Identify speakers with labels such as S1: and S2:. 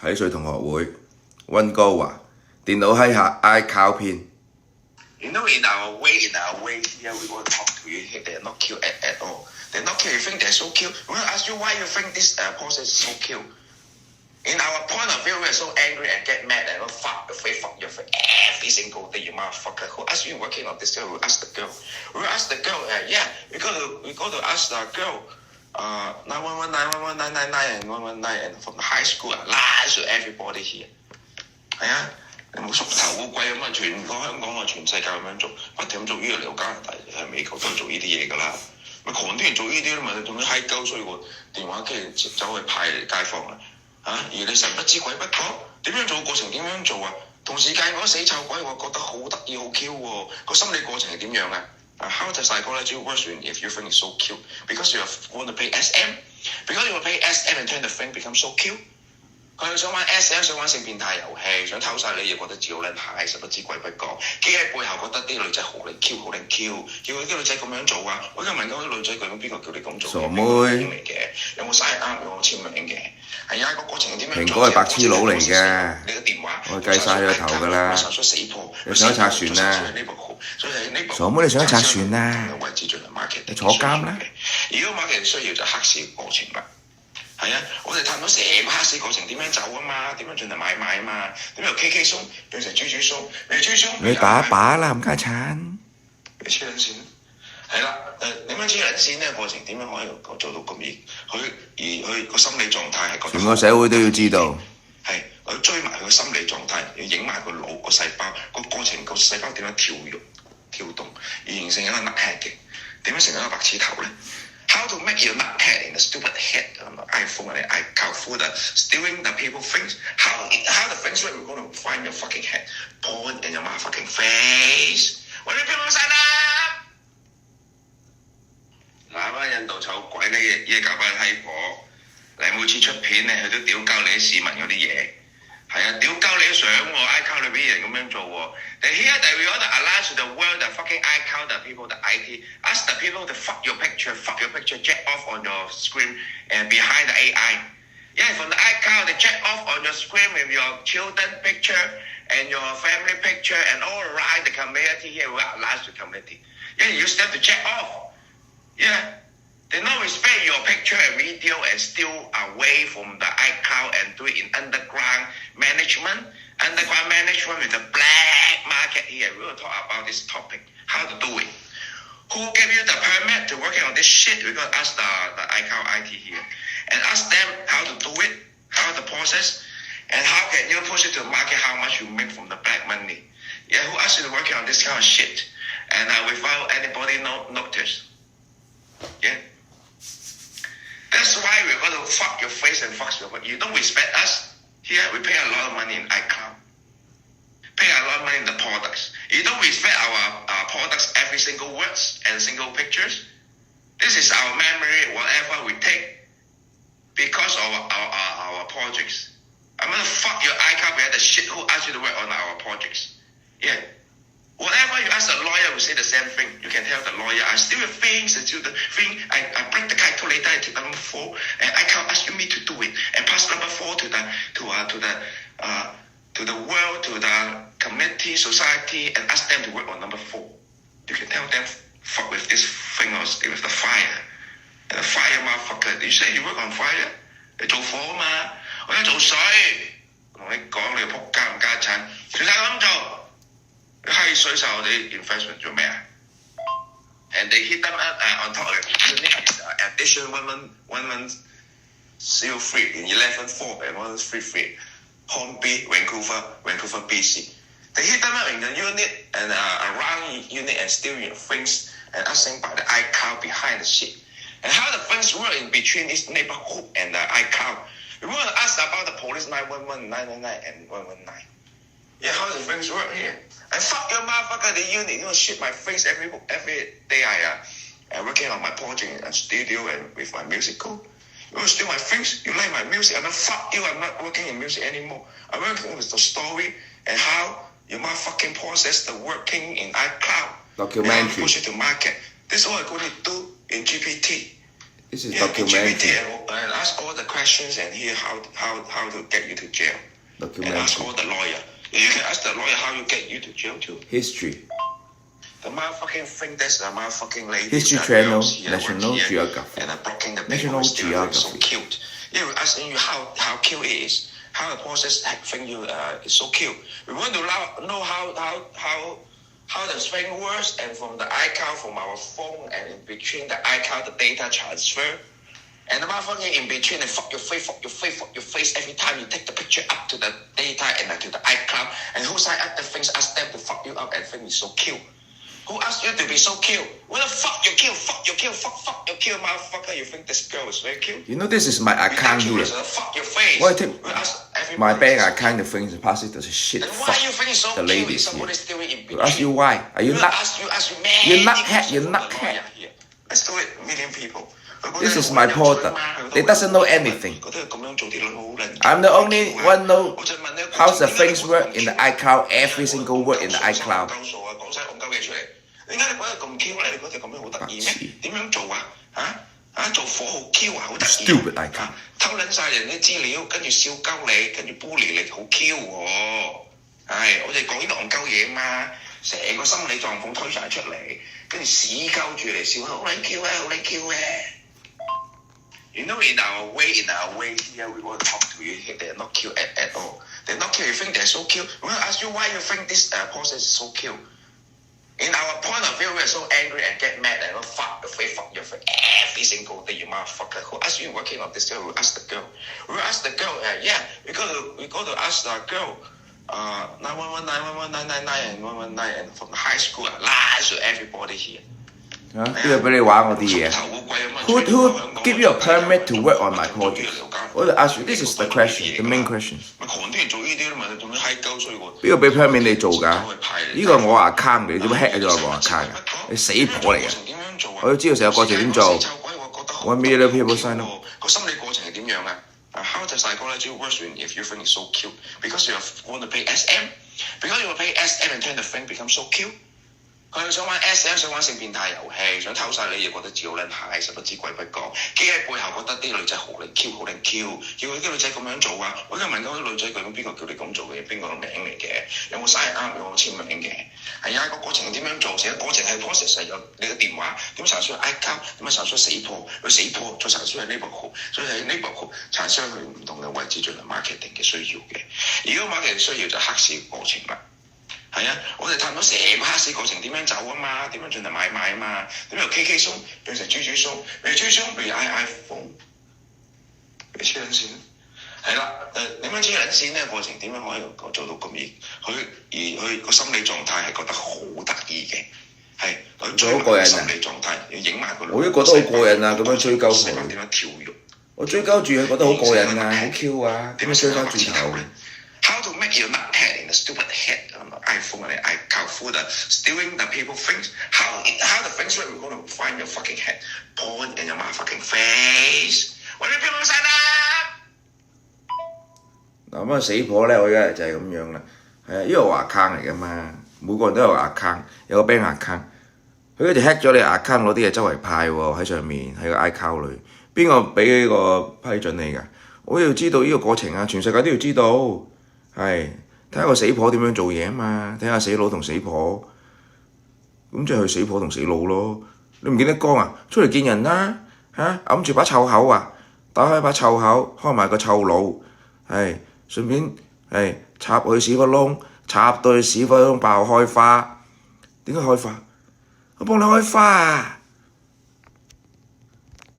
S1: 睇水同學會，溫哥華，電腦閪客 iCloud 片。
S2: You know, in our way here, we want to talk to you here. They're not cute at all. They're not cute. You think they're so cute? We want to ask you why you think this process is so cute. In our point of view, we're so angry and get mad and fuck your face every single day, you motherfucker. Who asked you working on this girl? We ask the girl. We ask the girl. Yeah, we go to ask the girl. 911, 911, 999 and 119 and from the high school lies to everybody here. 係啊。你冇縮頭烏龜咁啊！全個香港啊，全世界咁樣做，不停咁做呢個嚟到加拿大，喺美國都做呢啲嘢㗎啦。咪狂啲人做呢啲咯，咪仲要閪鳩衰喎！電話機走去派街坊啊！而你神不知鬼不覺，點樣做過程點樣做啊？同時間嗰死臭鬼，我覺得好得意好 Q 喎！個心理過程係點樣啊？How the psychology works if you think it's so cute? Because you want to play SM? Because you want to play SM and turn the thing become so cute?佢想玩 SM， 想玩性變態遊戲，想偷晒你嘢，覺得自己好撚蟹，實不知鬼不覺。企喺背後覺得啲女仔好撚 Q， 好撚 Q， 叫啲女仔咁樣做啊！我而家問嗰啲女仔，佢邊個叫你咁做？
S1: 傻妹
S2: 嚟嘅，有冇晒啱有冇簽名嘅？係啊，個過程點樣做？
S1: 蘋果係白痴佬嚟嘅，
S2: 你個電話
S1: 我計晒佢個頭㗎啦。你想拆船啊？傻妹你想拆船啊？你坐監啦！
S2: 如果 market 需要就黑市過程啦。係啊，我哋探到成個黑市過程點樣走啊嘛，點樣進行買賣啊嘛，點由 KK 鬆變成豬豬鬆，
S1: 你打靶啦，冚家鏟！
S2: 你黐撚線，係啦，點樣黐撚線呢個過程點樣可以做到咁佢個心理狀態係覺得
S1: 全個社會都要知道。
S2: 係，我要追埋佢個心理狀態，要影埋個腦個細胞個過程個細胞點樣跳動，而形成一個 nut head 嘅，點樣成一個白痴頭咧？How to make your nut head in a stupid head on the iPhone and the iCloud folder, stealing the people things? How the things we're going to find your fucking head? Point in your motherfucking face. 我哋邊個晒啦？嗱班印度臭鬼呢嘢搞翻閪婆，你每次出片咧，佢都屌鳩你啲市民嗰啲嘢。係啊，屌鳩你相喎 ，iCloud 裏邊啲人咁樣做喎。Here that we want to allow to the world, the fucking iCloud, the people, the IT, ask the people to fuck your picture, jack off on your screen and behind the AI. Yeah, from the iCloud, they jack off on your screen with your children picture and your family picture and all around the community here, we allow the community. Yeah, you use them to jack off. Yeah. They not respect your picture and video and steal away from the iCloud and do it in underground management with the black market here. We will talk about this topic, how to do it. Who gave you the permit to working on this shit? We're going to ask the iCloud IT here and ask them how to do it, how the process, and how can you push it to the market, how much you make from the black money. Yeah, who asked you to working on this kind of shit? And without anybody notice. Yeah. That's why we're going to fuck your face and fuck your face. You don't respect us. Here, we pay a lot of money in iCloud. Pay a lot of money in the products. You don't respect our products, every single words and single pictures. This is our memory, whatever we take, because of our projects. I'm going to fuck your iCloud with the shit who asked you to work on our projects. Yeah. Whatever you ask the lawyer will say the same thing. You can tell the lawyer, I steal the things, I break the calculator, I take number 4, and I can't ask me to do it. And pass number 4 to the world, to the community, society, and ask them to work on number 4. You can tell them, fuck with this thing or stay with the fire. And the fire, motherfucker, you say you work on fire? 你做火嘛？我要做水。同你講，你仆街唔家產，全世界咁做。閪水晒我哋 investment 做咩啊 ？And they hit them on top of it. Addition 1103 in 11.4 and 133. Hornby, Vancouver, BC. They hit them up in the unit and around unit and steal your things and asking by the iCloud behind the shit. And how the things work in between this neighborhood and the iCloud. We want to ask about the police 911, 999 and 119. Yeah, how the things work here? And fuck your motherfucker, the unit, you know, shit my face every day I working on my project and studio and with my musical. You want to steal my things? You like my music? And then fuck you, I'm not working in music anymore. I'm working with the story and how you motherfucking process the working in iCloud.
S1: Documentary.
S2: And push it to market. This is what I'm going to do in GPT.
S1: This is documentary.
S2: And ask all the questions and hear how to get you to jail. And ask all the lawyer. You can ask the lawyer how you get you to jail too.
S1: History.
S2: The motherfucking thing that's the motherfucking ladies.
S1: History Channel, National Geography.
S2: And blocking the
S1: National Geography.
S2: So cute. You asking you how cute it is. How the process thing you is so cute. We want to know how the thing works, and from the iCloud from our phone, and in between the iCloud the data transfer. And the motherfucker in between, and fuck your face every time you take the picture up to the data and to the iCloud. And who signed up the things ask them to fuck you up and think it's so cute? Who asked you to be so cute? What the fuck you kill, fuck you kill, fuck you kill, motherfucker. You think this girl is very cute?
S1: You know this is my account here.
S2: Fuck your face.
S1: Why take my bank account the things pass it to shit?
S2: Then why you think it's so
S1: the ladies
S2: cute?
S1: here. Ask you why? Are you not? You're not head. You're not head.
S2: Let's do it, million people.
S1: This is my porter. They doesn't know anything. I'm the only one know how the things work in the iCloud. Every single word in the iCloud.
S2: 點解你覺得咁 Q 咧？你覺得咁樣好得意咩？點樣做啊？做火好 Q 啊，好得意。
S1: Stupid iCloud。
S2: 偷撚晒人啲資料，跟住笑鳩你，跟住 bully 你，好 Q 喎。我哋講呢啲戇鳩嘢嘛，成個心理狀況推晒出嚟，跟住屎鳩住嚟笑，好撚 Q 啊，好撚 Q 嘅。You know, in our way here, we want to talk to you. They're not cute at all. They're not cute. You think they're so cute? We want to ask you why you think this process is so cute. In our point of view, we're so angry and get mad and fuck your face every single day, you motherfucker. Who asked you working on this girl? We ask the girl. We ask the girl. We go to ask the girl. 911, 999, and 119, and from the high school, lies to everybody here.
S1: 邊個俾你玩我啲嘢 ？Who give you a permit to work on my project? 我就 ask you, this is the question, the main question.
S2: 咪狂啲人做呢啲咯，咪仲要閪鳩衰喎。
S1: 邊個俾 permit 你做㗎？呢個我 account 嚟，你做咩 hack 咗我 account 㗎？你死婆嚟㗎！我要知道成個過程點做。1 million people sign up。
S2: 個心理過程係點樣啊？How the psychology works when if you think it's so cute because you want to pay SM because you want to pay SM and turn the thing become so cute. 佢想玩 SM， 想玩性變態遊戲，想偷晒你嘢，覺得自己好撚蟹，實不知鬼不講。基喺背後覺得啲女仔好撚 Q， 好撚 Q， 叫啲女仔咁樣做啊！我而家問緊啲女仔究竟邊個叫你咁做嘅？邊個名嚟嘅？有冇 sign up？有冇簽名嘅？係啊，個過程點樣做？成個過程係 process 係有你嘅電話點產生 iCloud， 點樣產生死破？佢死破再產生係 neighborhood， 所以喺 neighborhood 產生去唔同嘅位置進行 marketing 嘅需要嘅。如果 marketing 需要就黑市過程啦。係啊，我哋探到成個黑市過程點樣走啊嘛，點樣進行買賣啊嘛，點由 KK 松變成豬鬆，變豬鬆變 iPhone， 你黐撚線。係啦，點樣黐撚線呢個過程點樣可以做到咁佢個心理狀態係覺得好得意嘅，係佢追埋個心理狀態，要影埋個。
S1: 我都覺得好過癮啊！咁樣追鳩佢。
S2: 點樣跳躍？
S1: 我追鳩住佢覺得好過癮啊，好 Q 啊！點樣追翻轉頭
S2: ？How to make your nut head in the stupid head on the iPhone and iCloud folder, stealing the people things? How the things work? We're going to find your fucking head, point in your motherfucking face. When you people sign up?
S1: 嗱咁死婆咧，我而家就係咁樣啦。係啊，因為我 account 嚟噶嘛，每個人都有 account， 有個 bank account。佢嗰就 hack 咗你 account 攞啲嘢周圍派喎喺上面喺個 iCloud 裏。邊個俾呢個批准你㗎？我要知道呢個過程啊，全世界都要知道。係睇下個死婆點樣做嘢啊嘛，睇下死佬同死婆，咁即係佢死婆同死佬咯。你唔見得光啊？出嚟見人啦揞住把臭口啊，打開把臭口，開埋個臭腦，順便插佢屎忽窿，插到佢屎忽窿爆開花。點解開花？我幫你開花啊！